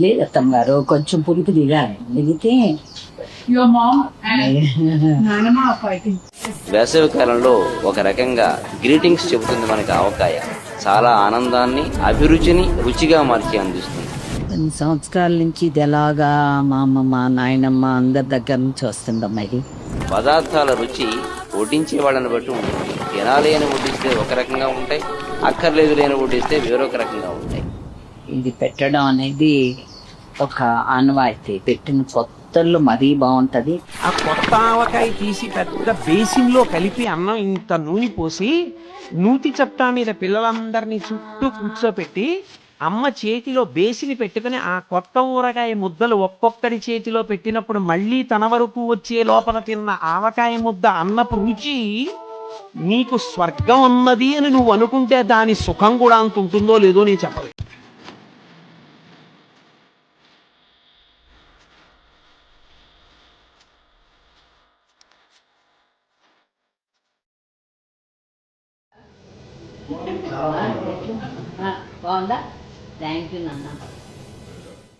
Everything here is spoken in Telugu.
లేదు అత్తమ్మ గారు, కొంచెం పులుపు దిగాలి, దిగితే Your mom and Nanama are fighting. వేసవి కాలంలో ఒక రకంగా గ్రీటింగ్స్ చెబుతుంది మనకి ఆవకాయ. చాలా ఆనందాన్ని, అభిరుచిని రుచిగా మార్చి అందిస్తుంది. కొన్ని సంవత్సరాల నుంచి ఇది ఎలాగా మా అమ్మమ్మ నాయనమ్మ అందరి దగ్గర నుంచి వస్తుందమ్మా ఇది. పదార్థాల రుచి వడ్డించే వాళ్ళని బట్టి ఉంటుంది. తినాలి అని వడ్డిస్తే ఒక రకంగా ఉంటాయి, అక్కర్లేదు లేని వడ్డిస్తే వేరొక రకంగా ఉంటాయి. ఇది పెట్టడం అనేది ఒక ఆనవాయితీ. పెట్టిన కొత్తల్లో మరీ బాగుంటది. ఆ కొత్త ఆవకాయ తీసి పెద్ద బేసిన్లో కలిపి అన్నం ఇంత నూనె పోసి నూతి చట్టా మీద పిల్లలందరినీ చుట్టూ కూర్చోపెట్టి అమ్మ చేతిలో బేసిని పెట్టుకుని ఆ కొత్త ఊరగాయ ముద్దలు ఒక్కొక్కడి చేతిలో పెట్టినప్పుడు మళ్ళీ తన వరకు వచ్చే లోపల తిన్న ఆవకాయ ముద్ద అన్నపు రుచి నీకు స్వర్గం ఉన్నది అని నువ్వు అనుకుంటే దాని సుఖం కూడా అంత ఉంటుందో లేదో నేను చెప్పలేదు. బాగుందా? థ్యాంక్ యూ నాన్న.